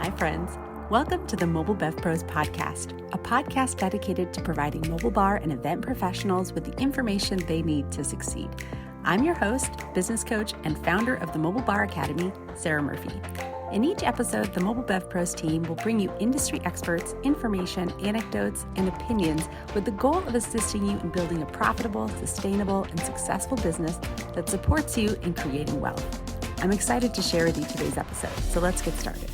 Hi, friends. Welcome to the MB.P Podcast, a podcast dedicated to providing mobile bar and event professionals with the information they need to succeed. I'm your host, business coach, and founder of the Mobile Bar Academy, Sarah Murphy. In each episode, the MB.P team will bring you industry experts, information, anecdotes, and opinions with the goal of assisting you in building a profitable, sustainable, and successful business that supports you in creating wealth. I'm excited to share with you today's episode, so let's get started.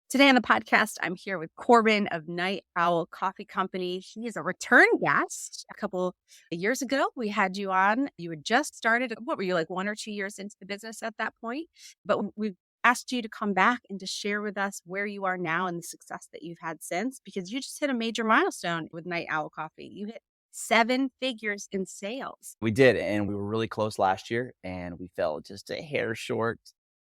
Today on the podcast, I'm here with Corbin of Nightowl Coffee Company. He is a return guest. A couple of years ago, we had you on. You had just started. What were you, like 1 or 2 years into the business at that point? But we've asked you to come back and to share with us where you are now and the success that you've had since, because you just hit a major milestone with Nightowl Coffee. You hit 7 figures in sales. We did, and we were really close last year, and we fell just a hair short.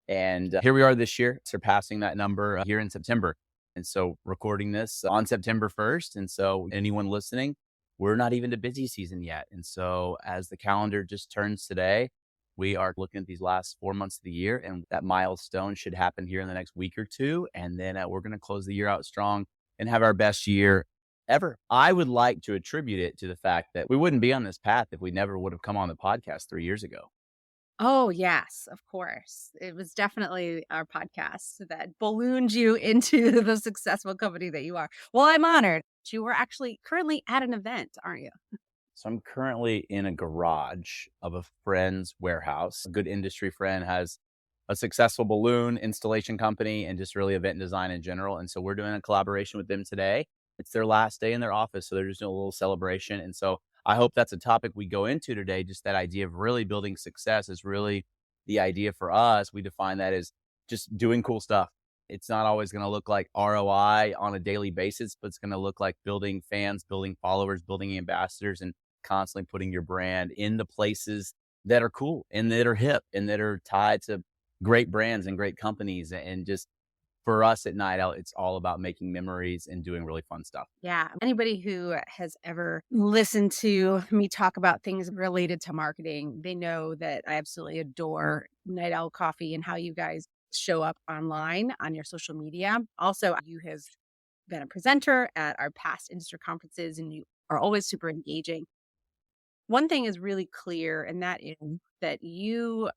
And here we are this year, surpassing that number here in September. And so recording this on September 1st. And so anyone listening, we're not even to busy season yet. And so as the calendar just turns today, we are looking at these last 4 months of the year, and that milestone should happen here in the next week or two. And then we're going to close the year out strong and have our best year ever. I would like to attribute it to the fact that we wouldn't be on this path if we never would have come on the podcast 3 years ago. Oh, yes, of course. It was definitely our podcast that ballooned you into the successful company that you are. Well, I'm honored. You were actually currently at an event, aren't you? So I'm currently in a garage of a friend's warehouse. A good industry friend has a successful balloon installation company and just really event design in general. And so we're doing a collaboration with them today. It's their last day in their office, so they're just doing a little celebration. And so I hope that's a topic we go into today. Just that idea of really building success is really the idea for us. We define that as just doing cool stuff. It's not always going to look like ROI on a daily basis, but it's going to look like building fans, building followers, building ambassadors, and constantly putting your brand in the places that are cool and that are hip and that are tied to great brands and great companies. And just for us at Nightowl, it's all about making memories and doing really fun stuff. Yeah. Anybody who has ever listened to me talk about things related to marketing, they know that I absolutely adore Nightowl Coffee and how you guys show up online on your social media. Also, you have been a presenter at our past industry conferences and you are always super engaging. One thing is really clear, and that is that you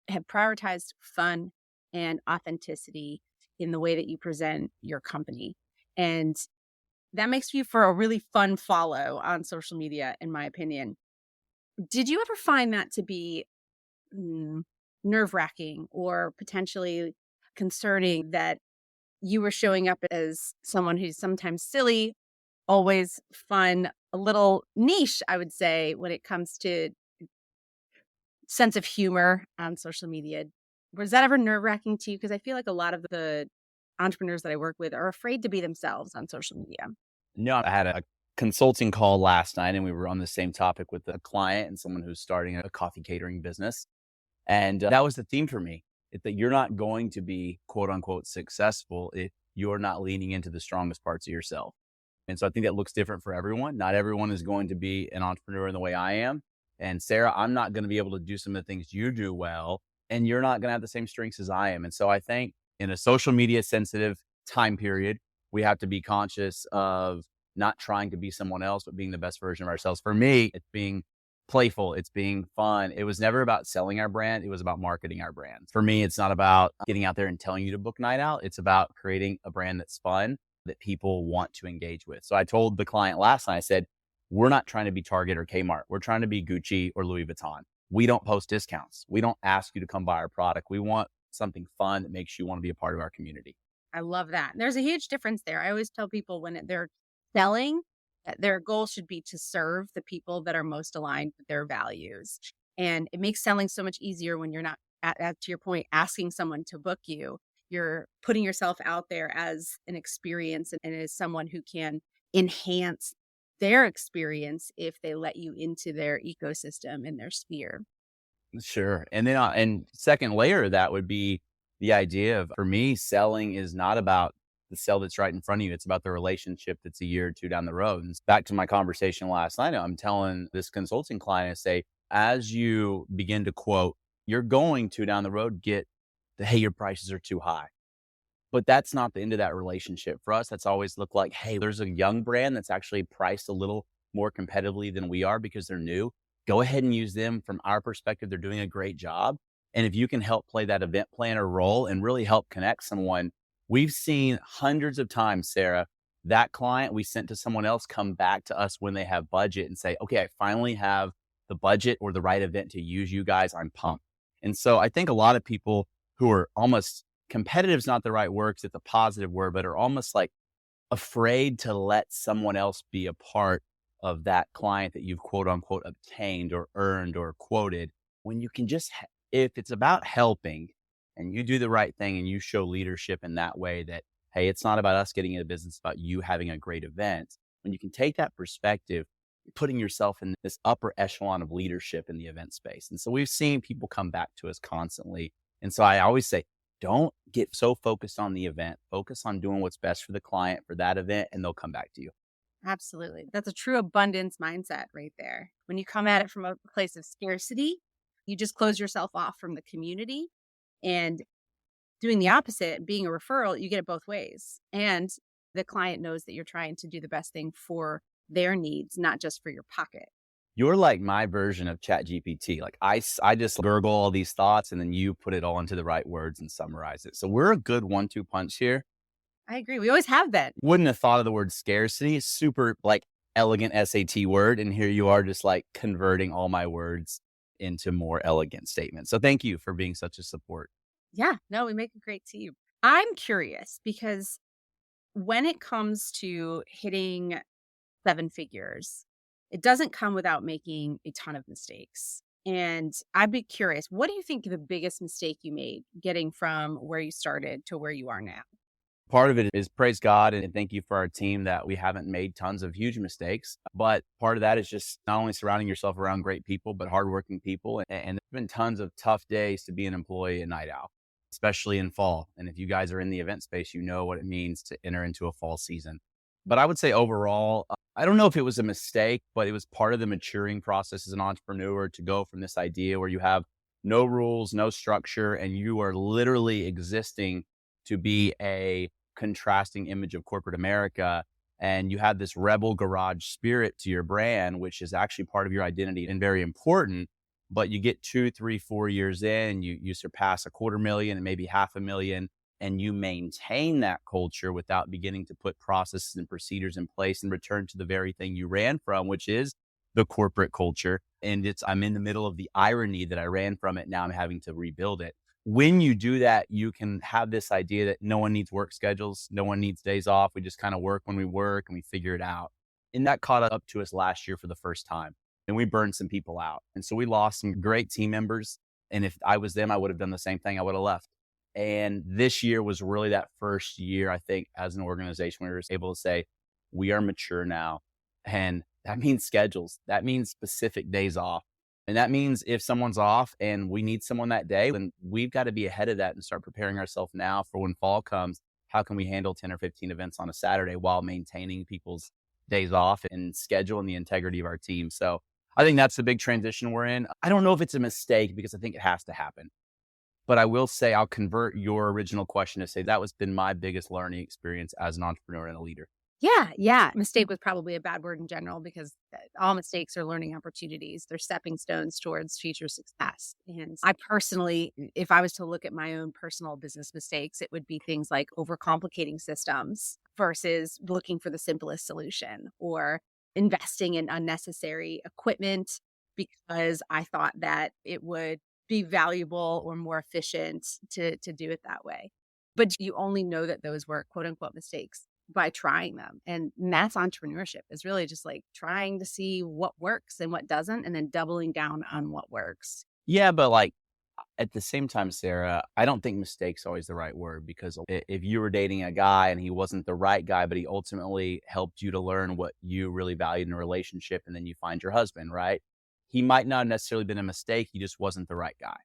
have prioritized fun and authenticity in the way that you present your company. And that makes you for a really fun follow on social media, in my opinion. Did you ever find that to be nerve-wracking or potentially concerning that you were showing up as someone who's sometimes silly, always fun, a little niche, I would say, when it comes to sense of humor on social media? Was that ever nerve-wracking to you? Because I feel like a lot of the entrepreneurs that I work with are afraid to be themselves on social media. No, I had a consulting call last night and we were on the same topic with a client and someone who's starting a coffee catering business. And that was the theme for me, that you're not going to be quote unquote successful if you're not leaning into the strongest parts of yourself. And so I think that looks different for everyone. Not everyone is going to be an entrepreneur in the way I am. And Sarah, I'm not going to be able to do some of the things you do well, and you're not going to have the same strengths as I am. And so I think in a social media sensitive time period, we have to be conscious of not trying to be someone else, but being the best version of ourselves. For me, it's being playful. It's being fun. It was never about selling our brand. It was about marketing our brand. For me, it's not about getting out there and telling you to book Nightowl. It's about creating a brand that's fun, that people want to engage with. So I told the client last night, I said, we're not trying to be Target or Kmart. We're trying to be Gucci or Louis Vuitton. We don't post discounts. We don't ask you to come buy our product. We want something fun that makes you want to be a part of our community. I love that. There's a huge difference there. I always tell people when they're selling, that their goal should be to serve the people that are most aligned with their values. And it makes selling so much easier when you're not, to your point, asking someone to book you. You're putting yourself out there as an experience and as someone who can enhance their experience if they let you into their ecosystem and their sphere. Sure. And then, and second layer of that would be the idea of, for me, selling is not about the sell that's right in front of you. It's about the relationship that's a year or two down the road. And back to my conversation last night, I'm telling this consulting client, I say, as you begin to quote, you're going to down the road get that, hey, your prices are too high. But that's not the end of that relationship. For us, that's always looked like, hey, there's a young brand that's actually priced a little more competitively than we are because they're new. Go ahead and use them. From our perspective, they're doing a great job. And if you can help play that event planner role and really help connect someone, we've seen hundreds of times, Sarah, that client we sent to someone else come back to us when they have budget and say, okay, I finally have the budget or the right event to use you guys. I'm pumped. And so I think a lot of people who are almost competitive is not the right word, 'cause it's a positive word, but are almost like afraid to let someone else be a part of that client that you've quote unquote obtained or earned or quoted, when you can just, if it's about helping and you do the right thing and you show leadership in that way that, hey, it's not about us getting into business, it's about you having a great event. When you can take that perspective, you're putting yourself in this upper echelon of leadership in the event space. And so we've seen people come back to us constantly. And so I always say, don't get so focused on the event. Focus on doing what's best for the client for that event, and they'll come back to you. Absolutely. That's a true abundance mindset right there. When you come at it from a place of scarcity, you just close yourself off from the community. And doing the opposite, being a referral, you get it both ways. And the client knows that you're trying to do the best thing for their needs, not just for your pocket. You're like my version of Chat GPT. Like I just gurgle all these thoughts and then you put it all into the right words and summarize it. So we're a good 1-2 punch here. I agree. We always have been. Wouldn't have thought of the word scarcity. Super like elegant SAT word. And here you are just like converting all my words into more elegant statements. So thank you for being such a support. Yeah, no, we make a great team. I'm curious because when it comes to hitting 7 figures, it doesn't come without making a ton of mistakes. And I'd be curious, what do you think the biggest mistake you made getting from where you started to where you are now? Part of it is praise God and thank you for our team that we haven't made tons of huge mistakes. But part of that is just not only surrounding yourself around great people, but hardworking people. And there's been tons of tough days to be an employee at Night Owl, especially in fall. And if you guys are in the event space, you know what it means to enter into a fall season. But I would say overall, I don't know if it was a mistake, but it was part of the maturing process as an entrepreneur to go from this idea where you have no rules, no structure, and you are literally existing to be a contrasting image of corporate America. And you have this rebel garage spirit to your brand, which is actually part of your identity and very important. But you get 2, 3, 4 years in, you surpass $250,000 and maybe $500,000, and you maintain that culture without beginning to put processes and procedures in place and return to the very thing you ran from, which is the corporate culture. And I'm in the middle of the irony that I ran from it. Now I'm having to rebuild it. When you do that, you can have this idea that no one needs work schedules. No one needs days off. We just kind of work when we work and we figure it out. And that caught up to us last year for the first time. And we burned some people out. And so we lost some great team members. And if I was them, I would have done the same thing. I would have left. And this year was really that first year, I think, as an organization, we were able to say, we are mature now. And that means schedules. That means specific days off. And that means if someone's off and we need someone that day, then we've got to be ahead of that and start preparing ourselves now for when fall comes. How can we handle 10 or 15 events on a Saturday while maintaining people's days off and schedule and the integrity of our team? So I think that's the big transition we're in. I don't know if it's a mistake because I think it has to happen. But I will say I'll convert your original question to say that was been my biggest learning experience as an entrepreneur and a leader. Yeah. Mistake was probably a bad word in general because all mistakes are learning opportunities. They're stepping stones towards future success. And I personally, if I was to look at my own personal business mistakes, it would be things like overcomplicating systems versus looking for the simplest solution or investing in unnecessary equipment because I thought that it would be valuable or more efficient to do it that way. But you only know that those were quote unquote mistakes by trying them. And that's entrepreneurship, is really just like trying to see what works and what doesn't, and then doubling down on what works. Yeah, but like at the same time, Sarah, I don't think mistake's always the right word, because if you were dating a guy and he wasn't the right guy, but he ultimately helped you to learn what you really valued in a relationship, and then you find your husband, right? He might not have necessarily been a mistake. He just wasn't the right guy.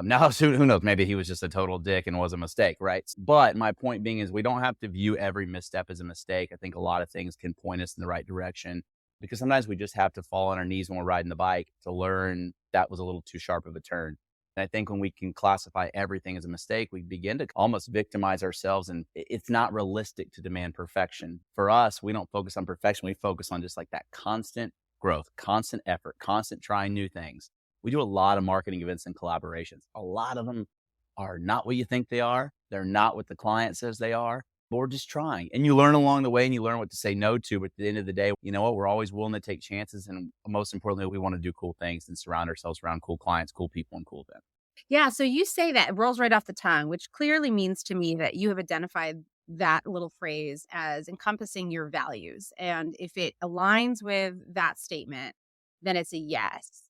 Now, who knows? Maybe he was just a total dick and was a mistake, right? But my point being is we don't have to view every misstep as a mistake. I think a lot of things can point us in the right direction, because sometimes we just have to fall on our knees when we're riding the bike to learn that was a little too sharp of a turn. And I think when we can classify everything as a mistake, we begin to almost victimize ourselves. And it's not realistic to demand perfection. For us, we don't focus on perfection. We focus on just like that constant growth, constant effort, constant trying new things. We do a lot of marketing events and collaborations. A lot of them are not what you think they are. They're not what the client says they are, but we're just trying. And you learn along the way and you learn what to say no to. But at the end of the day, you know what? We're always willing to take chances. And most importantly, we want to do cool things and surround ourselves around cool clients, cool people, and cool events. Yeah. So you say that, it rolls right off the tongue, which clearly means to me that you have identified that little phrase as encompassing your values. And if it aligns with that statement, then it's a yes.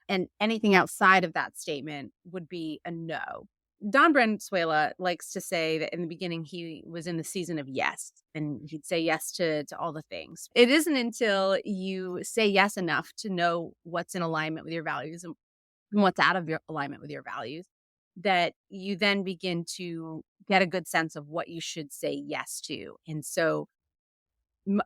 And anything outside of that statement would be a no. Don Bransuela likes to say that in the beginning, he was in the season of yes, and he'd say yes to all the things. It isn't until you say yes enough to know what's in alignment with your values and what's out of your alignment with your values that you then begin to get a good sense of what you should say yes to. And so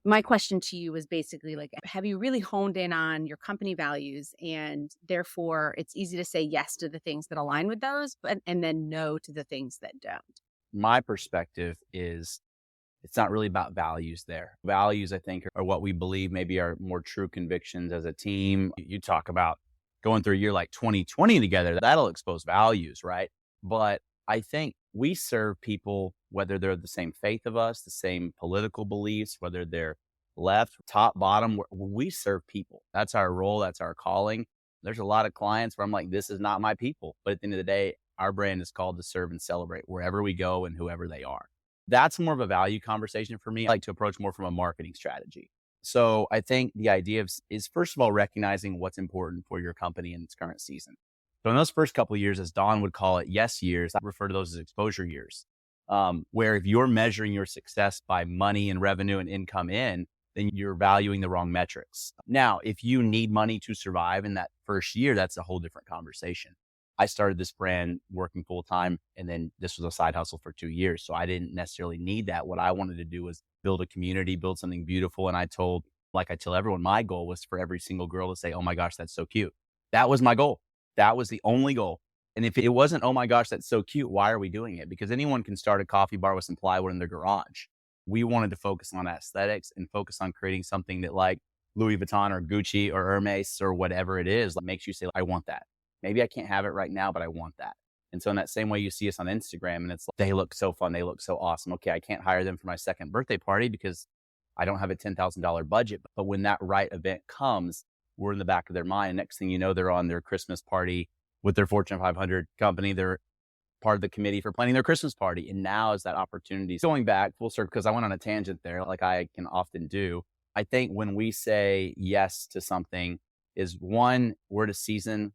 my question to you is basically like, have you really honed in on your company values, and therefore it's easy to say yes to the things that align with those, and then no to the things that don't? My perspective is it's not really about values there. Values, I think, are what we believe maybe are more true convictions as a team. You talk about going through a year like 2020 together, that'll expose values, right? But I think we serve people, whether they're the same faith of us, the same political beliefs, whether they're left, top, bottom, we serve people. That's our role. That's our calling. There's a lot of clients where I'm like, this is not my people. But at the end of the day, our brand is called to serve and celebrate wherever we go and whoever they are. That's more of a value conversation for me. I like to approach more from a marketing strategy. So I think the idea is first of all, recognizing what's important for your company in its current season. So in those first couple of years, as Don would call it, yes years, I refer to those as exposure years, where if you're measuring your success by money and revenue and income in, then you're valuing the wrong metrics. Now, if you need money to survive in that first year, that's a whole different conversation. I started this brand working full time, and then this was a side hustle for 2 years. So I didn't necessarily need that. What I wanted to do was build a community, build something beautiful. And I tell everyone, my goal was for every single girl to say, oh my gosh, that's so cute. That was my goal. That was the only goal. And if it wasn't, oh my gosh, that's so cute, why are we doing it? Because anyone can start a coffee bar with some plywood in their garage. We wanted to focus on aesthetics and focus on creating something that like Louis Vuitton or Gucci or Hermes or whatever it is, like makes you say, I want that. Maybe I can't have it right now, but I want that. And so in that same way, you see us on Instagram and it's like, they look so fun. They look so awesome. Okay, I can't hire them for my second birthday party because I don't have a $10,000 budget. But when that right event comes, we're in the back of their mind. And next thing you know, they're on their Christmas party with their Fortune 500 company. They're part of the committee for planning their Christmas party. And now is that opportunity. Going back full circle, because I went on a tangent there, like I can often do. I think when we say yes to something is one, we're at a season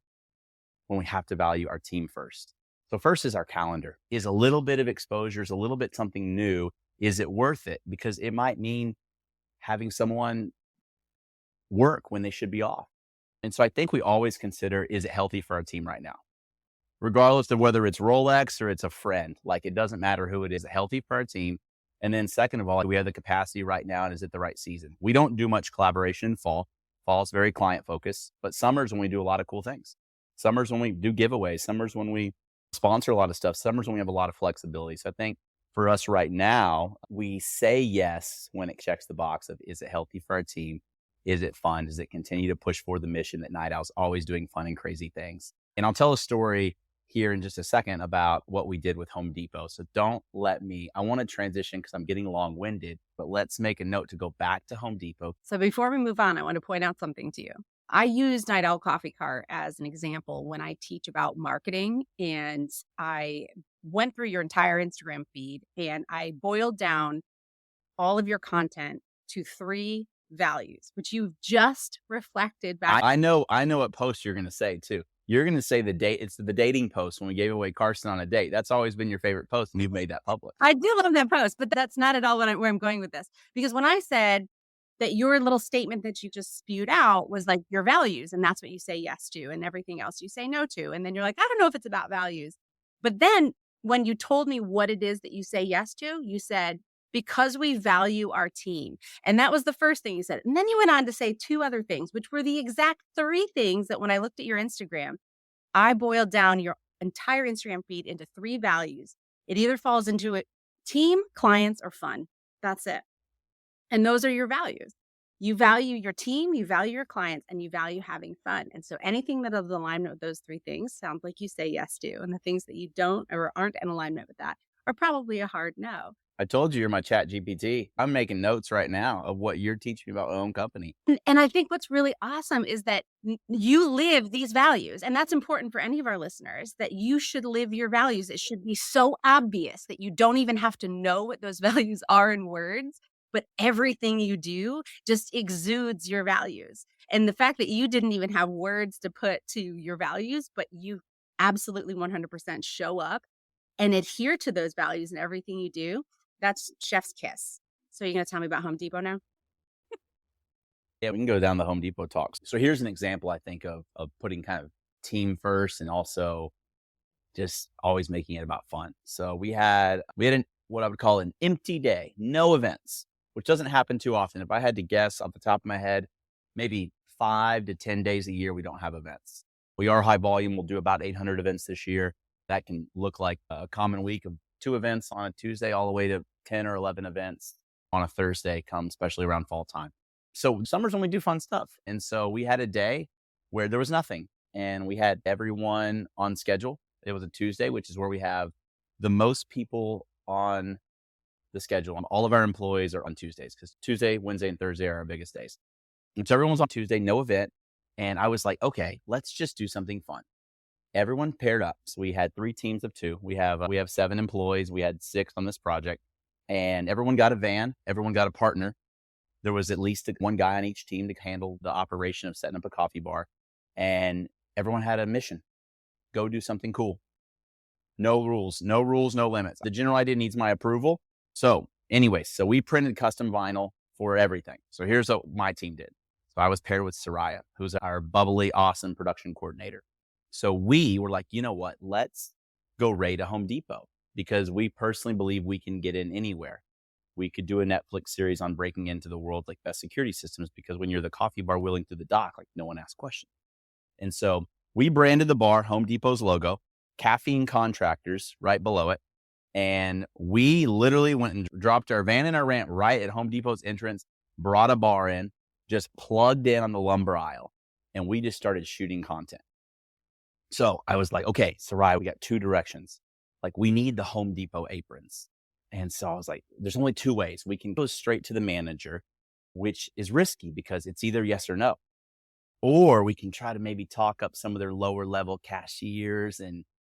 when we have to value our team first. So first is our calendar. Is a little bit of exposure, is a little bit something new. Is it worth it? Because it might mean having someone work when they should be off. And so I think we always consider, is it healthy for our team right now? Regardless of whether it's Rolex or it's a friend, like it doesn't matter who it is, healthy for our team. And then second of all, we have the capacity right now, and is it the right season? We don't do much collaboration in fall. Fall is very client focused, but summer's when we do a lot of cool things. Summer's when we do giveaways. Summer's when we sponsor a lot of stuff. Summer's when we have a lot of flexibility. So I think for us right now, we say yes when it checks the box of, is it healthy for our team? Is it fun? Does it continue to push for the mission that Night Owl's always doing fun and crazy things? And I'll tell a story here in just a second about what we did with Home Depot. So I want to transition because I'm getting long-winded, but let's make a note to go back to Home Depot. So before we move on, I want to point out something to you. I use Nightowl Coffee Cart as an example when I teach about marketing, and I went through your entire Instagram feed and I boiled down all of your content to 3 values, which you've just reflected back. I know what post you're going to say too. You're going to say it's the dating post when we gave away Carson on a date. That's always been your favorite post, and you've made that public. I do love that post, but that's not at all where I'm going with this. Because when I said that your little statement that you just spewed out was like your values, and that's what you say yes to, and everything else you say no to. And then you're like, I don't know if it's about values. But then when you told me what it is that you say yes to, you said, because we value our team. And that was the first thing you said. And then you went on to say 2 other things, which were the exact 3 things that when I looked at your Instagram, I boiled down entire Instagram feed into 3 values. It either falls into a team, clients, or fun. That's it. And those are your values. You value your team, you value your clients, and you value having fun. And so anything that is in alignment with those 3 things sounds like you say yes to. And the things that you don't or aren't in alignment with that are probably a hard no. I told you you're my chat GPT. I'm making notes right now of what you're teaching me about my own company. And I think what's really awesome is that you live these values. And that's important for any of our listeners, that you should live your values. It should be so obvious that you don't even have to know what those values are in words, but everything you do just exudes your values. And the fact that you didn't even have words to put to your values, but you absolutely 100% show up and adhere to those values in everything you do, that's chef's kiss. So you're going to tell me about Home Depot now? Yeah, we can go down the Home Depot talks. So here's an example, I think, of putting kind of team first and also just always making it about fun. So we had what I would call an empty day, no events, which doesn't happen too often. If I had to guess off the top of my head, maybe 5 to 10 days a year we don't have events. We are high volume. We'll do about 800 events this year. That can look like a common week of 2 events on a Tuesday all the way to 10 or 11 events on a Thursday, especially around fall time. So summer's when we do fun stuff. And so we had a day where there was nothing and we had everyone on schedule. It was a Tuesday, which is where we have the most people on the schedule. All of our employees are on Tuesdays because Tuesday, Wednesday, and Thursday are our biggest days. And so everyone's on Tuesday, no event. And I was like, okay, let's just do something fun. Everyone paired up. So we had 3 teams of 2. We have 7 employees. We had 6 on this project, and everyone got a van. Everyone got a partner. There was at least one guy on each team to handle the operation of setting up a coffee bar, and everyone had a mission: go do something cool. No rules, no limits. The general idea needs my approval. So anyways, so we printed custom vinyl for everything. So here's what my team did. So I was paired with Soraya, who's our bubbly, awesome production coordinator. So we were like, you know what? Let's go raid a Home Depot because we personally believe we can get in anywhere. We could do a Netflix series on breaking into the world's like best security systems because when you're the coffee bar wheeling through the dock, like no one asks questions. And so we branded the bar Home Depot's logo, Caffeine Contractors right below it. And we literally went and dropped our van and our ramp right at Home Depot's entrance, brought a bar in, just plugged in on the lumber aisle, and we just started shooting content. So I was like, okay, Sarai, we got 2 directions. Like we need the Home Depot aprons. And so I was like, there's only 2 ways. We can go straight to the manager, which is risky because it's either yes or no. Or we can try to maybe talk up some of their lower level cashiers.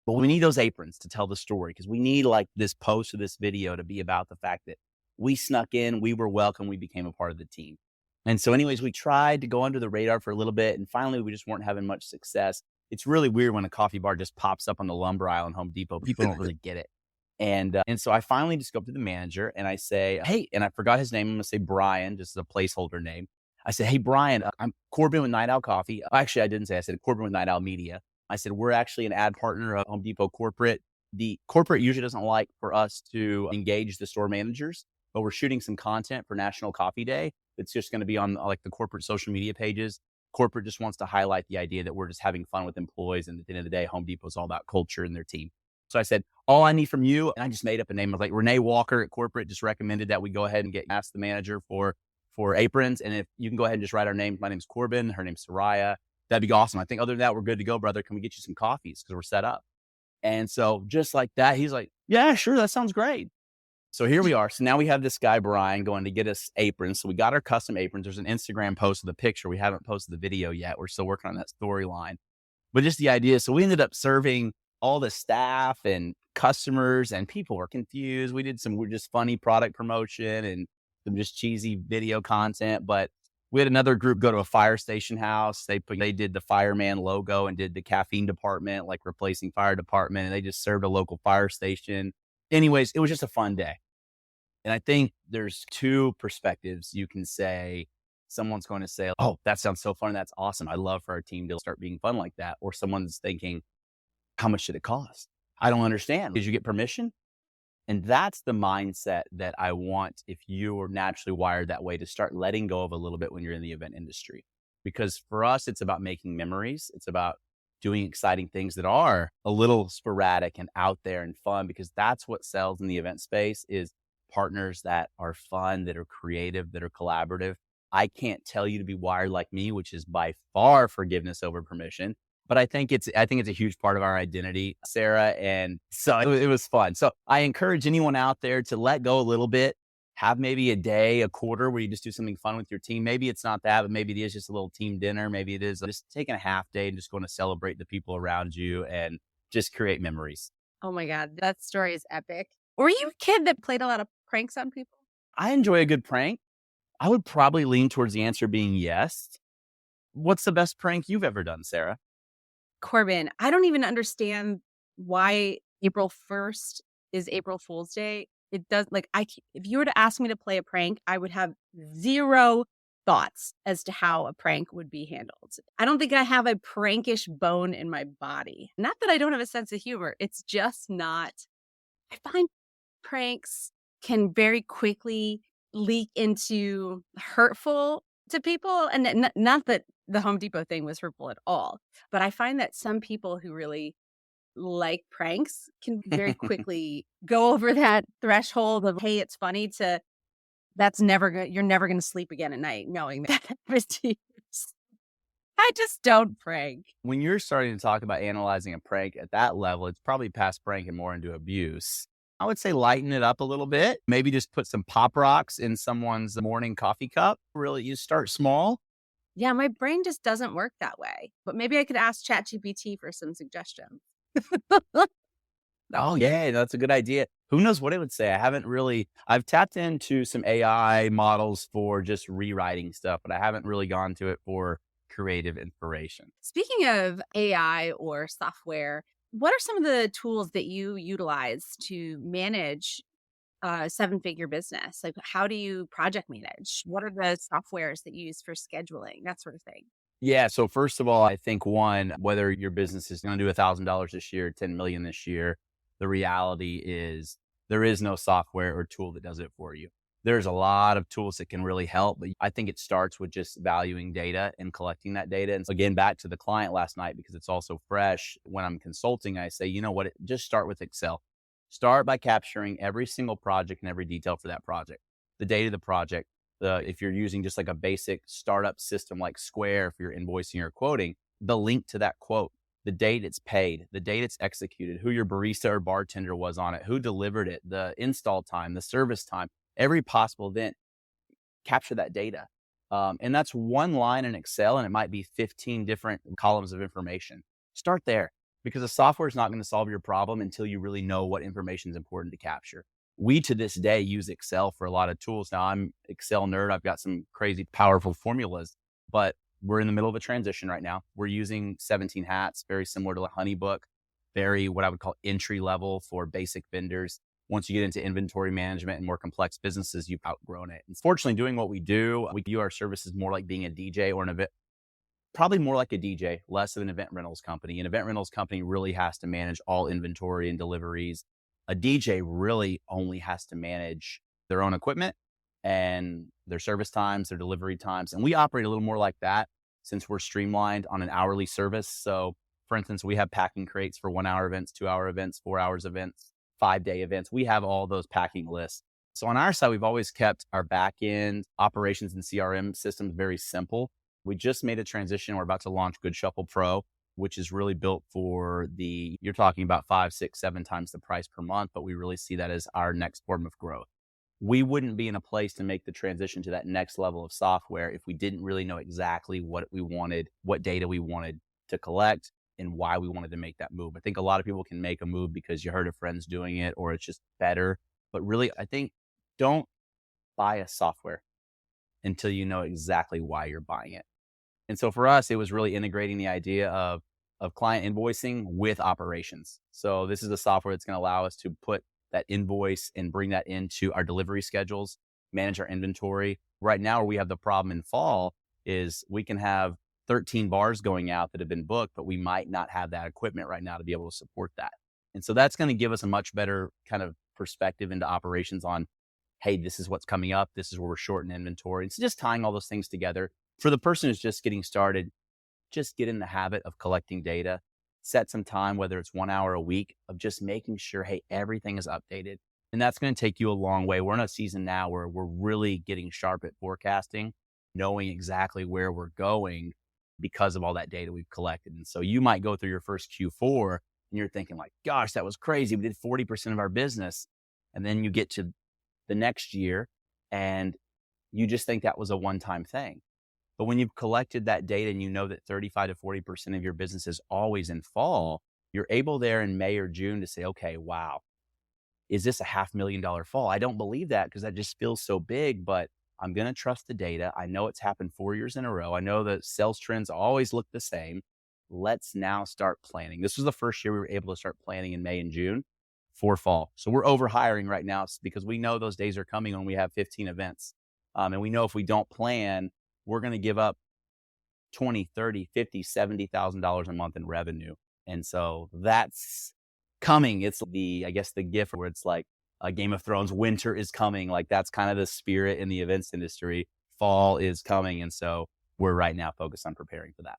But we need those aprons to tell the story because we need like this post or this video to be about the fact that we snuck in, we were welcome, we became a part of the team. And so anyways, we tried to go under the radar for a little bit. And finally, we just weren't having much success. It's really weird when a coffee bar just pops up on the lumber aisle in Home Depot. People don't really get it. And so I finally just go up to the manager and I say, hey, and I forgot his name. I'm going to say Brian, just as a placeholder name. I said, hey, Brian, I'm Corbin with Nightowl Coffee. Actually, I didn't say, I said Corbin with Nightowl Media. I said, we're actually an ad partner of Home Depot corporate. The corporate usually doesn't like for us to engage the store managers, but we're shooting some content for National Coffee Day. It's just going to be on like the corporate social media pages. Corporate just wants to highlight the idea that we're just having fun with employees. And at the end of the day, Home Depot is all about culture and their team. So I said, all I need from you, and I just made up a name. I was like, Renee Walker at corporate just recommended that we go ahead and ask the manager for aprons. And if you can go ahead and just write our name. My name's Corbin. Her name's Soraya. That'd be awesome. I think other than that, we're good to go, brother. Can we get you some coffees? Because we're set up. And so just like that, he's like, yeah, sure. That sounds great. So here we are. So now we have this guy, Brian, going to get us aprons. So we got our custom aprons. There's an Instagram post of the picture. We haven't posted the video yet. We're still working on that storyline. But just the idea. So we ended up serving all the staff and customers, and people were confused. We did some just funny product promotion and some just cheesy video content. But we had another group go to a fire station house. They did the fireman logo and did the caffeine department, like replacing fire department. And they just served a local fire station. Anyways, it was just a fun day. And I think there's 2 perspectives. You can say, someone's going to say, oh, that sounds so fun. That's awesome. I love for our team to start being fun like that. Or someone's thinking, how much should it cost? I don't understand. Did you get permission? And that's the mindset that I want if you are naturally wired that way, to start letting go of a little bit when you're in the event industry. Because for us, it's about making memories. It's about doing exciting things that are a little sporadic and out there and fun, because that's what sells in the event space is partners that are fun, that are creative, that are collaborative. I can't tell you to be wired like me, which is by far forgiveness over permission. But I think it's a huge part of our identity, Sarah. And so it was fun. So I encourage anyone out there to let go a little bit, have maybe a day, a quarter where you just do something fun with your team. Maybe it's not that, but maybe it is just a little team dinner. Maybe it is just taking a half day and just going to celebrate the people around you and just create memories. Oh my God, that story is epic. Were you a kid that played a lot of pranks on people? I enjoy a good prank. I would probably lean towards the answer being yes. What's the best prank you've ever done, Sarah? Corbin, I don't even understand why April 1st is April Fool's Day. It does like if you were to ask me to play a prank, I would have zero thoughts as to how a prank would be handled. I don't think I have a prankish bone in my body. Not that I don't have a sense of humor. It's just not. I find pranks can very quickly leak into hurtful to people. And not that the Home Depot thing was hurtful at all, but I find that some people who really like pranks can very quickly go over that threshold of, hey, it's funny to that's never good. You're never going to sleep again at night knowing that happened to you. I just don't prank. When you're starting to talk about analyzing a prank at that level, it's probably past prank and more into abuse. I would say lighten it up a little bit. Maybe just put some pop rocks in someone's morning coffee cup. Really, you start small. Yeah, my brain just doesn't work that way. But maybe I could ask ChatGPT for some suggestions. Oh, yeah, that's a good idea. Who knows what it would say? I've tapped into some AI models for just rewriting stuff, but I haven't really gone to it for creative inspiration. Speaking of AI or software, what are some of the tools that you utilize to manage a seven-figure business? Like, how do you project manage? What are the softwares that you use for scheduling, that sort of thing? Yeah. So first of all, I think one, whether your business is going to do $1,000 this year, 10 million this year, the reality is there is no software or tool that does it for you. There's a lot of tools that can really help, but I think it starts with just valuing data and collecting that data. And so again, back to the client last night, because it's also fresh. When I'm consulting, I say, you know what, just start with Excel. Start by capturing every single project and every detail for that project, the date of the project. If you're using just like a basic startup system like Square, if you're invoicing or quoting, the link to that quote, the date it's paid, the date it's executed, who your barista or bartender was on it, who delivered it, the install time, the service time, every possible event, capture that data. And that's one line in Excel, and it might be 15 different columns of information. Start there, because the software is not going to solve your problem until you really know what information is important to capture. We, to this day, use Excel for a lot of tools. Now, I'm Excel nerd. I've got some crazy, powerful formulas, but we're in the middle of a transition right now. We're using 17 hats, very similar to a Honeybook, very what I would call entry level for basic vendors. Once you get into inventory management and more complex businesses, you've outgrown it. And fortunately, doing what we do, we view our services more like being a DJ or an event, probably more like a DJ, less of an event rentals company. An event rentals company really has to manage all inventory and deliveries. A DJ really only has to manage their own equipment and their service times, their delivery times. And we operate a little more like that since we're streamlined on an hourly service. So for instance, we have packing crates for 1 hour events, 2 hour events, 4 hours events, 5-day events. We have all those packing lists. So on our side, we've always kept our back end operations and CRM systems very simple. We just made a transition. We're about to launch Good Shuffle Pro, which is really built for you're talking about 5, 6, 7 times the price per month, but we really see that as our next form of growth. We wouldn't be in a place to make the transition to that next level of software if we didn't really know exactly what we wanted, what data we wanted to collect, and why we wanted to make that move. I think a lot of people can make a move because you heard of friends doing it or it's just better. But really, I think don't buy a software until you know exactly why you're buying it. And so for us, it was really integrating the idea of client invoicing with operations. So this is a software that's going to allow us to put that invoice and bring that into our delivery schedules, manage our inventory. Right now, where we have the problem in fall is we can have 13 bars going out that have been booked, but we might not have that equipment right now to be able to support that. And so that's going to give us a much better kind of perspective into operations on, hey, this is what's coming up. This is where we're short in inventory. And so just tying all those things together. For the person who's just getting started, just get in the habit of collecting data. set some time, whether it's 1 hour a week, of just making sure, hey, everything is updated. And that's going to take you a long way. We're in a season now where we're really getting sharp at forecasting, knowing exactly where we're going because of all that data we've collected. And so you might go through your first Q4 and you're thinking like, gosh, that was crazy. We did 40% of our business. And then you get to the next year and you just think that was a one-time thing. But when you've collected that data and you know that 35 to 40% of your business is always in fall, you're able there in May or June to say, okay, wow, is this a $500,000 fall? I don't believe that because that just feels so big, but I'm going to trust the data. I know it's happened 4 years in a row. I know that sales trends always look the same. Let's now start planning. This was the first year we were able to start planning in May and June for fall. So we're over hiring right now because we know those days are coming when we have 15 events. And we know if we don't plan, we're going to give up 20, 30, 50, $70,000 a month in revenue. And so that's coming. It's I guess the gift where it's like a Game of Thrones, winter is coming. Like that's kind of the spirit in the events industry. Fall is coming. And so we're right now focused on preparing for that.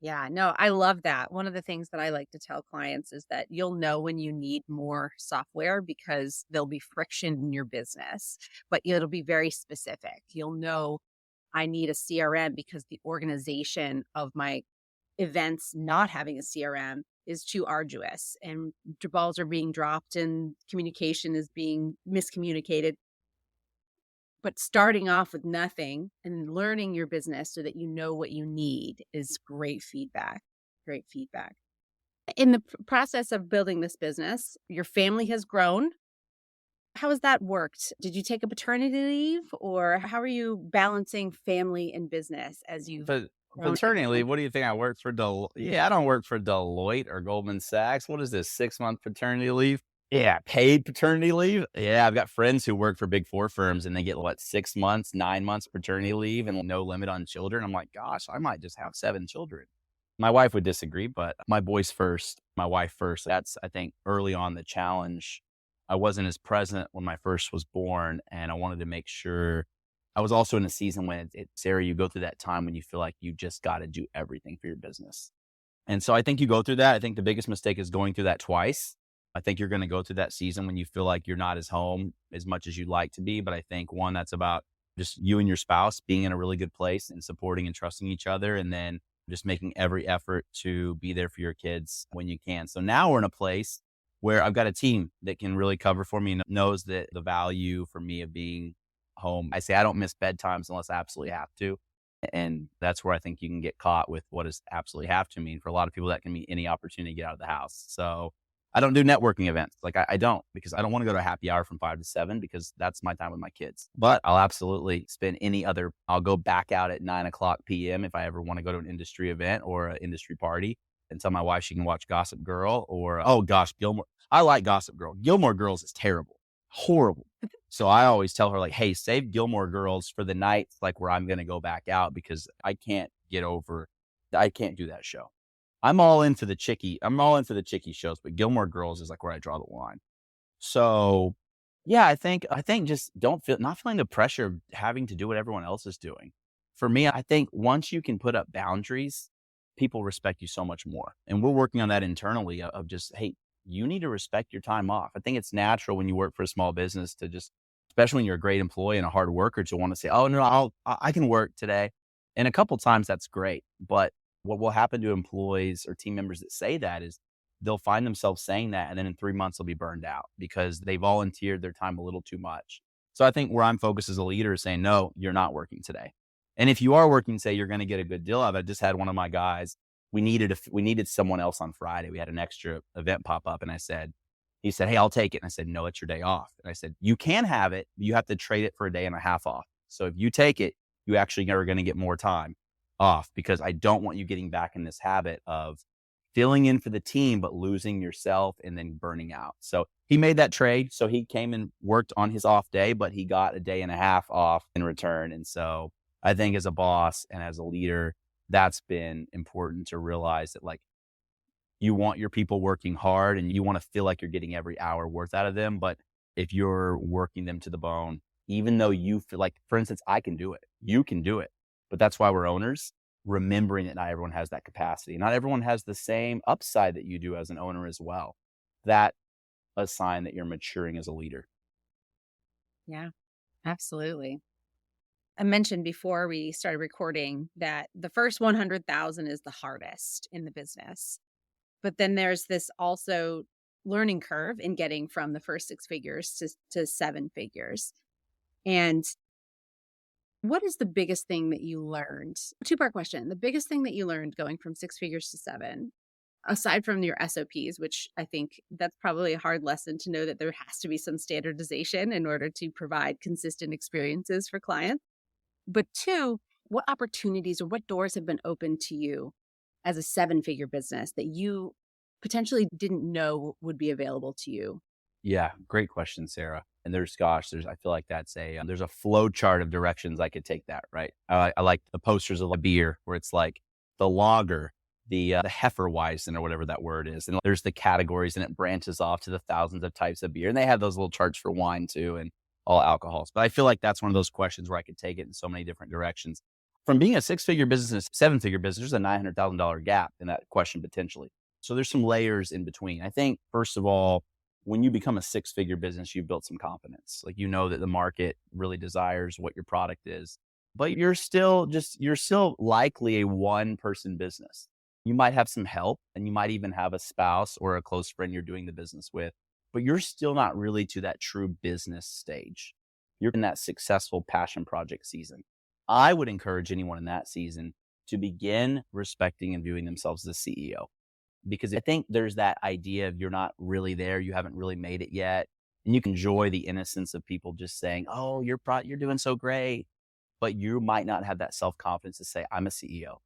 Yeah, no, I love that. One of the things that I like to tell clients is that you'll know when you need more software because there'll be friction in your business, but it'll be very specific. You'll know I need a CRM because the organization of my events not having a CRM is too arduous and balls are being dropped and communication is being miscommunicated. But starting off with nothing and learning your business so that you know what you need is great feedback. Great feedback. In the process of building this business, your family has grown. How has that worked? Did you take a paternity leave or how are you balancing family and business as you've But grown? paternity leave, what do you think? I work for Yeah, I don't work for Deloitte or Goldman Sachs. What is this, 6-month paternity leave? Yeah, paid paternity leave. Yeah, I've got friends who work for big 4 firms and they get 6 months, 9 months paternity leave and no limit on children. I'm like, gosh, I might just have 7 children. My wife would disagree, but my boys first, my wife first. That's, I think, early on the challenge. I wasn't as present when my first was born, and I wanted to make sure. I was also in a season when Sarah, you go through that time when you feel like you just got to do everything for your business. And so I think you go through that. I think the biggest mistake is going through that twice. I think you're going to go through that season when you feel like you're not as home as much as you'd like to be. But I think one, that's about just you and your spouse being in a really good place and supporting and trusting each other. And then just making every effort to be there for your kids when you can. So now we're in a place where I've got a team that can really cover for me and knows that the value for me of being home. I say I don't miss bedtimes unless I absolutely have to. And that's where I think you can get caught with what does absolutely have to mean. For a lot of people, that can mean any opportunity to get out of the house. So I don't do networking events. I don't, because I don't want to go to a happy hour from 5 to 7 because that's my time with my kids. But I'll absolutely spend I'll go back out at 9:00 p.m. if I ever want to go to an industry event or an industry party and tell my wife she can watch Gossip Girl or, oh gosh, Gilmore. I like Gossip Girl. Gilmore Girls is terrible, horrible. So I always tell her hey, save Gilmore Girls for the nights where I'm going to go back out because I can't do that show. I'm all in for the chicky shows, but Gilmore Girls is where I draw the line. So yeah, I think just not feeling the pressure of having to do what everyone else is doing. For me, I think once you can put up boundaries, people respect you so much more. And we're working on that internally of just, hey, you need to respect your time off. I think it's natural when you work for a small business to just, especially when you're a great employee and a hard worker, to want to say, oh no, I can work today. And a couple times that's great. But what will happen to employees or team members that say that is they'll find themselves saying that. And then in 3 months, they'll be burned out because they volunteered their time a little too much. So I think where I'm focused as a leader is saying, no, you're not working today. And if you are working, say you're going to get a good deal of it. I just had one of my guys, we needed someone else on Friday. We had an extra event pop up and he said, hey, I'll take it. And I said, no, it's your day off. And I said, you can have it. You have to trade it for a day and a half off. So if you take it, you actually are going to get more time off because I don't want you getting back in this habit of filling in for the team, but losing yourself and then burning out. So he made that trade. So he came and worked on his off day, but he got a day and a half off in return. And so I think as a boss and as a leader, that's been important to realize that you want your people working hard and you want to feel like you're getting every hour worth out of them. But if you're working them to the bone, even though you feel for instance, I can do it, you can do it, but that's why we're owners. remembering that not everyone has that capacity. Not everyone has the same upside that you do as an owner as well. That's a sign that you're maturing as a leader. Yeah, absolutely. I mentioned before we started recording that the first 100,000 is the hardest in the business. But then there's this also learning curve in getting from the first six figures to seven figures. And what is the biggest thing that you learned? Two-part question. The biggest thing that you learned going from six figures to seven, aside from your SOPs, which I think that's probably a hard lesson to know that there has to be some standardization in order to provide consistent experiences for clients. But two, what opportunities or what doors have been open to you as a seven-figure business that you potentially didn't know would be available to you? Yeah, great question, Sarah. And I feel like there's a flow chart of directions I could take that, right? I like the posters of a beer where it's like the lager, the Hefeweizen or whatever that word is. And there's the categories and it branches off to the thousands of types of beer. And they have those little charts for wine too and all alcohols. But I feel like that's one of those questions where I could take it in so many different directions. From being a six-figure business to seven-figure business, there's a $900,000 gap in that question potentially. So there's some layers in between. I think, first of all, when you become a six-figure business, you've built some confidence. Like, you know that the market really desires what your product is, but you're still likely a one-person business. You might have some help and you might even have a spouse or a close friend you're doing the business with, but you're still not really to that true business stage. You're in that successful passion project season. I would encourage anyone in that season to begin respecting and viewing themselves as a CEO. Because I think there's that idea of you're not really there, you haven't really made it yet. And you can enjoy the innocence of people just saying, oh, you're doing so great. But you might not have that self-confidence to say, I'm a CEO.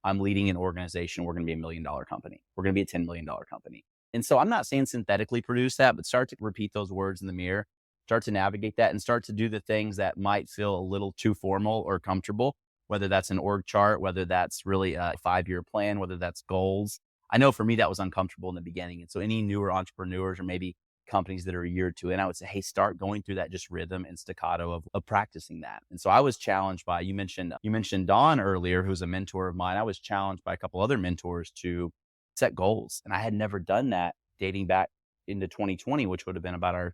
I'm leading an organization. We're going to be $1 million company. We're going to be a $10 million company. And so I'm not saying synthetically produce that, but start to repeat those words in the mirror, start to navigate that and start to do the things that might feel a little too formal or comfortable, whether that's an org chart, whether that's really a 5-year plan, whether that's goals. I know for me, that was uncomfortable in the beginning. And so any newer entrepreneurs or maybe companies that are a year or two in, I would say, hey, start going through that just rhythm and staccato of practicing that. And so I was challenged by, you mentioned Dawn earlier, who's a mentor of mine. I was challenged by a couple other mentors to set goals. And I had never done that dating back into 2020, which would have been about our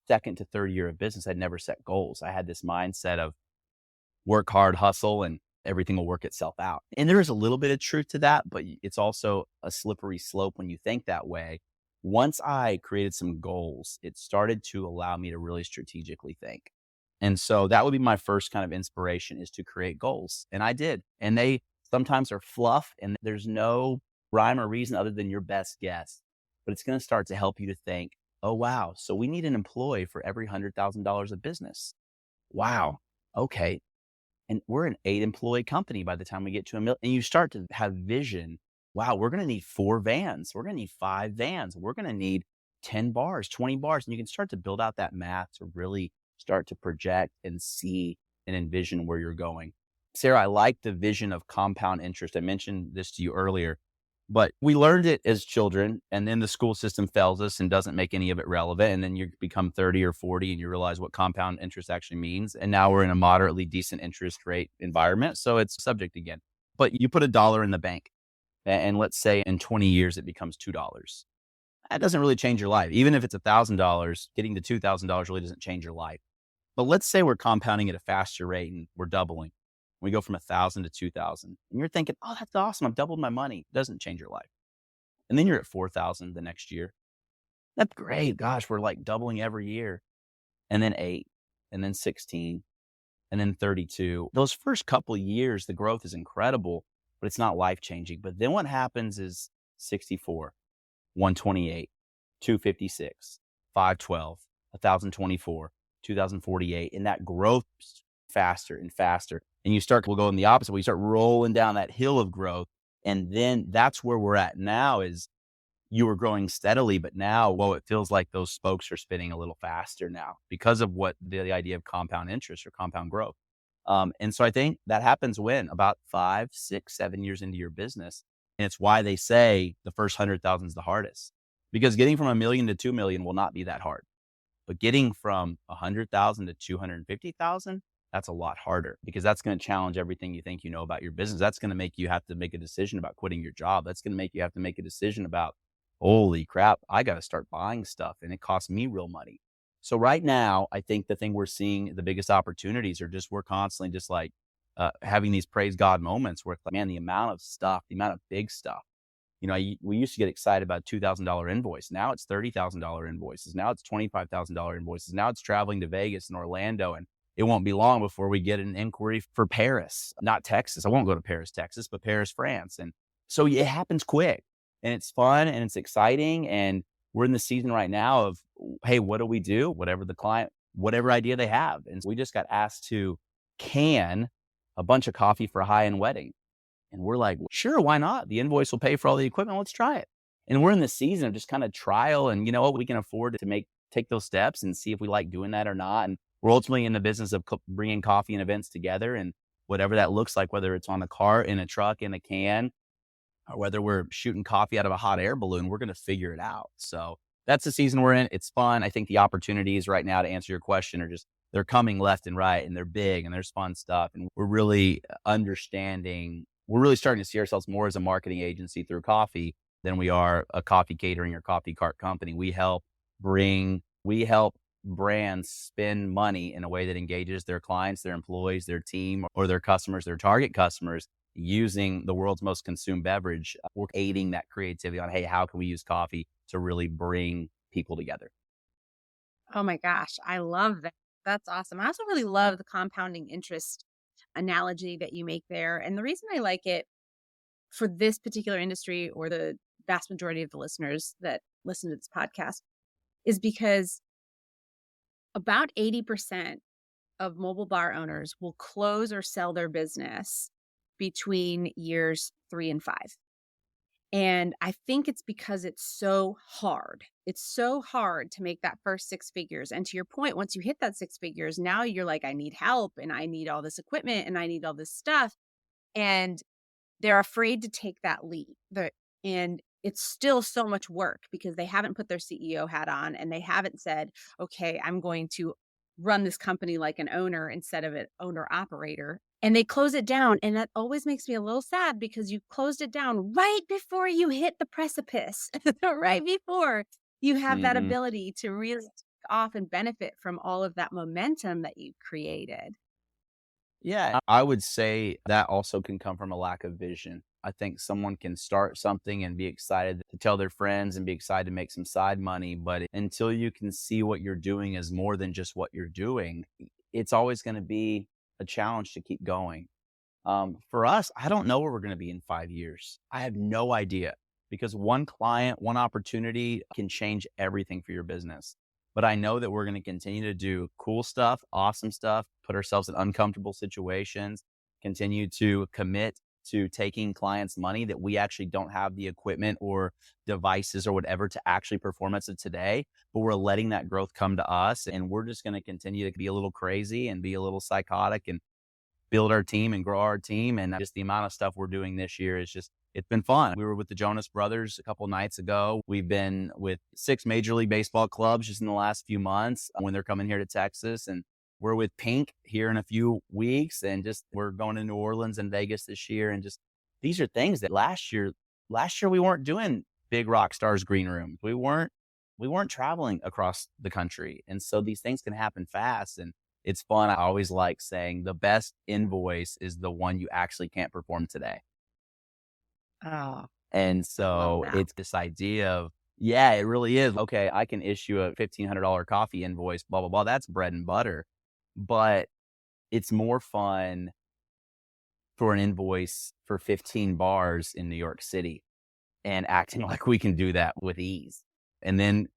second to third year of business. I'd never set goals. I had this mindset of work hard, hustle, and everything will work itself out. And there is a little bit of truth to that, but it's also a slippery slope when you think that way. Once I created some goals, it started to allow me to really strategically think. And so that would be my first kind of inspiration, is to create goals. And I did. And they sometimes are fluff and there's no rhyme or reason other than your best guess. But it's going to start to help you to think, oh, wow, so we need an employee for every $100,000 of business. Wow. Okay. And we're an 8-employee company by the time we get to $1 million. And you start to have vision. Wow, we're going to need 4 vans. We're going to need 5 vans. We're going to need 10 bars, 20 bars. And you can start to build out that math to really start to project and see and envision where you're going. Sarah, I like the vision of compound interest. I mentioned this to you earlier, but we learned it as children, and then the school system fails us and doesn't make any of it relevant. And then you become 30 or 40 and you realize what compound interest actually means. And now we're in a moderately decent interest rate environment. So it's subject again. But you put $1 in the bank, and let's say in 20 years, it becomes $2. That doesn't really change your life. Even if it's $1,000, getting to $2,000 really doesn't change your life. But let's say we're compounding at a faster rate and we're doubling. We go from 1,000 to 2,000 and you're thinking, oh, that's awesome. I've doubled my money. It doesn't change your life. And then you're at 4,000 the next year. That's great. Gosh, we're like doubling every year. And then 8, and then 16, and then 32. Those first couple of years, the growth is incredible, but it's not life-changing. But then what happens is 64, 128, 256, 512, 1,024, 2,048. And that growth faster and faster. And we'll go in the opposite way. You start rolling down that hill of growth. And then that's where we're at now. Is you were growing steadily, but now, it feels like those spokes are spinning a little faster now because of what the idea of compound interest or compound growth. And so I think that happens when about 5, 6, 7 years into your business. And it's why they say the first 100,000 is the hardest, because getting from $1 million to 2 million will not be that hard. But getting from 100,000 to 250,000, That's a lot harder because that's going to challenge everything you think you know about your business. That's going to make you have to make a decision about quitting your job. That's going to make you have to make a decision about, holy crap, I got to start buying stuff and it costs me real money. So right now, I think the thing we're seeing, the biggest opportunities are just, we're constantly just like having these praise God moments where, like, man, the amount of stuff, the amount of big stuff, we used to get excited about a $2,000 invoice. Now it's $30,000 invoices. Now it's $25,000 invoices. Now it's traveling to Vegas and Orlando. And it won't be long before we get an inquiry for Paris, not Texas. I won't go to Paris, Texas, but Paris, France. And so it happens quick and it's fun and it's exciting. And we're in the season right now of, hey, what do we do? Whatever the client, whatever idea they have. And we just got asked to can a bunch of coffee for a high-end wedding. And we're like, well, sure, why not? The invoice will pay for all the equipment. Let's try it. And we're in the season of just kind of trial. And you know what? We can afford to take those steps and see if we like doing that or not. And we're ultimately in the business of bringing coffee and events together, and whatever that looks like, whether it's on a cart, in a truck, in a can, or whether we're shooting coffee out of a hot air balloon, we're going to figure it out. So that's the season we're in. It's fun. I think the opportunities right now, to answer your question, are just, they're coming left and right, and they're big and there's fun stuff. And we're really starting to see ourselves more as a marketing agency through coffee than we are a coffee catering or coffee cart company. We help brands spend money in a way that engages their clients, their employees, their team, or their customers, their target customers, using the world's most consumed beverage. We're aiding that creativity on, hey, how can we use coffee to really bring people together? Oh my gosh, I love that. That's awesome. I also really love the compounding interest analogy that you make there. And the reason I like it for this particular industry, or the vast majority of the listeners that listen to this podcast, is because about 80% of mobile bar owners will close or sell their business between years 3 and 5. And I think it's because it's so hard. It's so hard to make that first 6 figures. And to your point, once you hit that 6 figures, now you're like, I need help and I need all this equipment and I need all this stuff. And they're afraid to take that leap. And it's still so much work because they haven't put their CEO hat on and they haven't said, okay, I'm going to run this company like an owner instead of an owner operator. And they close it down. And that always makes me a little sad because you closed it down right before you hit the precipice, right before you have that Mm-hmm. ability to really take off and benefit from all of that momentum that you created. Yeah, I would say that also can come from a lack of vision. I think someone can start something and be excited to tell their friends and be excited to make some side money. But until you can see what you're doing as more than just what you're doing, it's always going to be a challenge to keep going. For us, I don't know where we're going to be in 5 years. I have no idea, because one client, one opportunity can change everything for your business. But I know that we're going to continue to do cool stuff, awesome stuff, put ourselves in uncomfortable situations, continue to commit to taking clients' money that we actually don't have the equipment or devices or whatever to actually perform as of today, but we're letting that growth come to us. And we're just going to continue to be a little crazy and be a little psychotic and build our team and grow our team. And just the amount of stuff we're doing this year is just, it's been fun. We were with the Jonas Brothers a couple nights ago. We've been with 6 Major League Baseball clubs just in the last few months when they're coming here to Texas. And we're with Pink here in a few weeks. And just, we're going to New Orleans and Vegas this year. And just, these are things that last year we weren't doing big rock stars green rooms. We weren't traveling across the country. And so these things can happen fast. And it's fun. I always like saying the best invoice is the one you actually can't perform today. Oh, And so it's this idea of, yeah, it really is. Okay, I can issue a $1,500 coffee invoice, blah, blah, blah. That's bread and butter. But it's more fun for an invoice for 15 bars in New York City and acting like we can do that with ease. And then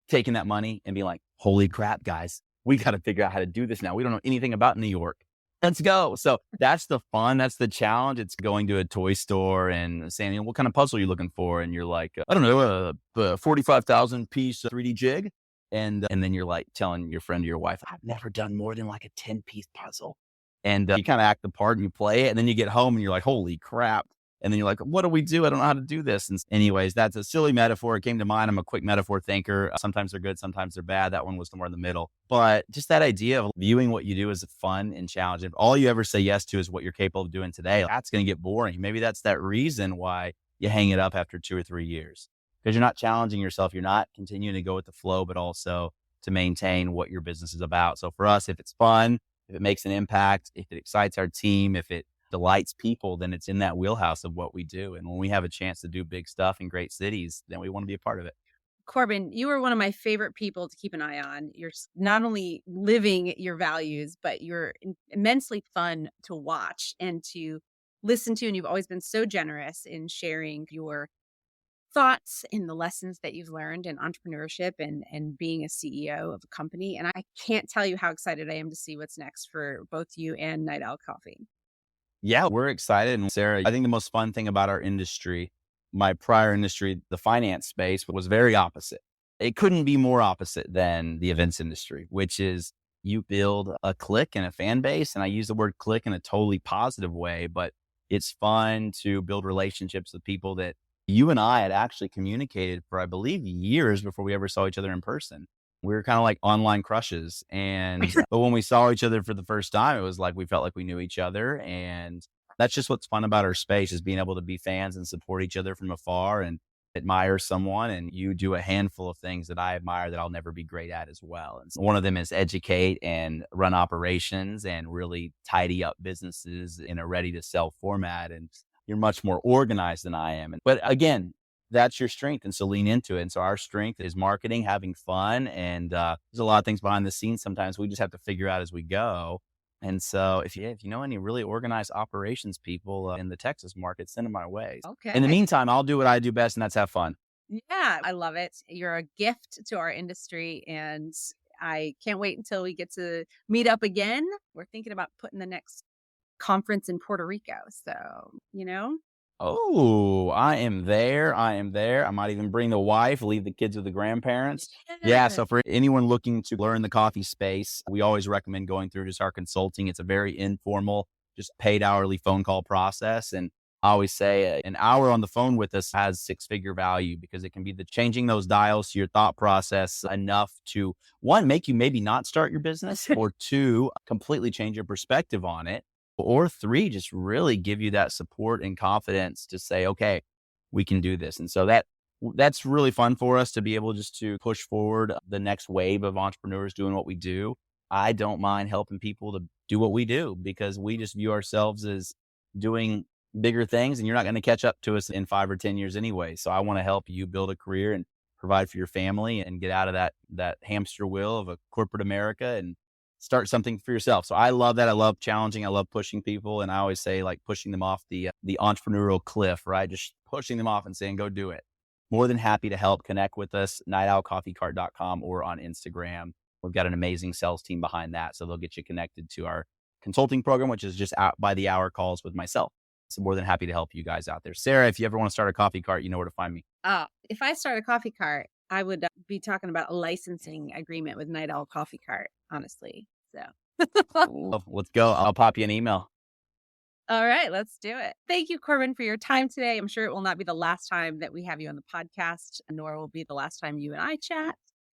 taking that money and being like, holy crap, guys, we got to figure out how to do this now. We don't know anything about New York. Let's go. So that's the fun. That's the challenge. It's going to a toy store and saying, what kind of puzzle are you looking for? And you're like, I don't know, a 45,000 piece 3D jig. And then you're like telling your friend or your wife, I've never done more than like a 10-piece puzzle. And you kind of act the part and you play it. And then you get home and you're like, holy crap, And then you're like, what do we do? I don't know how to do this. And anyways, that's a silly metaphor. It came to mind. I'm a quick metaphor thinker. Sometimes they're good, sometimes they're bad. That one was somewhere in the middle. But just that idea of viewing what you do as fun and challenging. If all you ever say yes to is what you're capable of doing today, that's going to get boring. Maybe that's that reason why you hang it up after 2 or 3 years, because you're not challenging yourself. You're not continuing to go with the flow, but also to maintain what your business is about. So for us, if it's fun, if it makes an impact, if it excites our team, if it delights people, then it's in that wheelhouse of what we do. And when we have a chance to do big stuff in great cities, then we want to be a part of it. Corbin, you are one of my favorite people to keep an eye on. You're not only living your values, but you're immensely fun to watch and to listen to. And you've always been so generous in sharing your thoughts and the lessons that you've learned in entrepreneurship and being a CEO of a company. And I can't tell you how excited I am to see what's next for both you and Nightowl Coffee. Yeah, we're excited. And Sarah, I think the most fun thing about our industry, my prior industry, the finance space, was very opposite. It couldn't be more opposite than the events industry, which is you build a clique and a fan base. And I use the word clique in a totally positive way, but it's fun to build relationships with people that you and I had actually communicated for, I believe, years before we ever saw each other in person. We were kind of like online crushes. But when we saw each other for the first time, it was like we felt like we knew each other. And that's just what's fun about our space, is being able to be fans and support each other from afar and admire someone. And you do a handful of things that I admire that I'll never be great at as well. And so one of them is educate and run operations and really tidy up businesses in a ready to sell format. And you're much more organized than I am. But again, that's your strength. And so lean into it. And so our strength is marketing, having fun. And there's a lot of things behind the scenes. Sometimes we just have to figure out as we go. And so if you know any really organized operations people in the Texas market, send them my way. Okay. In the meantime, I'll do what I do best, and that's have fun. Yeah, I love it. You're a gift to our industry, and I can't wait until we get to meet up again. We're thinking about putting the next conference in Puerto Rico. So, Oh, I am there. I might even bring the wife, leave the kids with the grandparents. Yeah. So for anyone looking to learn the coffee space, we always recommend going through just our consulting. It's a very informal, just paid hourly phone call process. And I always say an hour on the phone with us has 6-figure value, because it can be the changing those dials to your thought process enough to, one, make you maybe not start your business, or two, completely change your perspective on it. Or three, just really give you that support and confidence to say, okay, we can do this. And so that's really fun for us to be able just to push forward the next wave of entrepreneurs doing what we do. I don't mind helping people to do what we do, because we just view ourselves as doing bigger things, and you're not going to catch up to us in 5 or 10 years anyway. So I want to help you build a career and provide for your family and get out of that hamster wheel of a corporate America and start something for yourself. So I love that. I love challenging. I love pushing people. And I always say, like, pushing them off the entrepreneurial cliff, right? Just pushing them off and saying, go do it. More than happy to help. Connect with us, nightowlcoffeecart.com, or on Instagram. We've got an amazing sales team behind that. So they'll get you connected to our consulting program, which is just out by the hour calls with myself. So more than happy to help you guys out there. Sarah, if you ever want to start a coffee cart, you know where to find me. If I start a coffee cart, I would be talking about a licensing agreement with Nightowl Coffee Cart, honestly. So let's go. I'll pop you an email. All right, let's do it. Thank you, Corbin, for your time today. I'm sure it will not be the last time that we have you on the podcast, nor will be the last time you and I chat.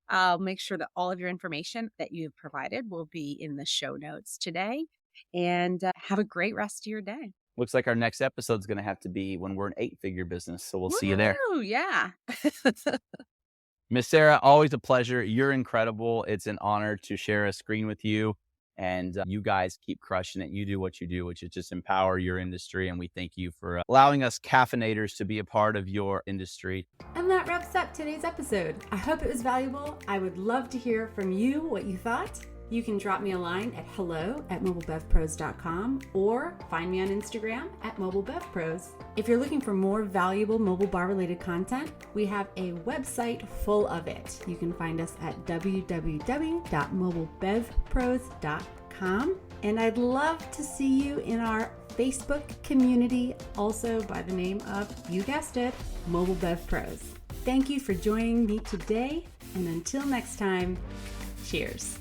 I'll make sure that all of your information that you've provided will be in the show notes today. And have a great rest of your day. Looks like our next episode is going to have to be when we're an 8-figure business. So we'll see you there. Oh, yeah. Miss Sarah, always a pleasure. You're incredible. It's an honor to share a screen with you. And you guys keep crushing it. You do what you do, which is just empower your industry. And we thank you for allowing us caffeinators to be a part of your industry. And that wraps up today's episode. I hope it was valuable. I would love to hear from you what you thought. You can drop me a line at hello@mobilebevpros.com or find me on Instagram at mobilebevpros. If you're looking for more valuable mobile bar related content, we have a website full of it. You can find us at www.mobilebevpros.com. And I'd love to see you in our Facebook community, also by the name of, you guessed it, Mobile Bev Pros. Thank you for joining me today. And until next time, cheers.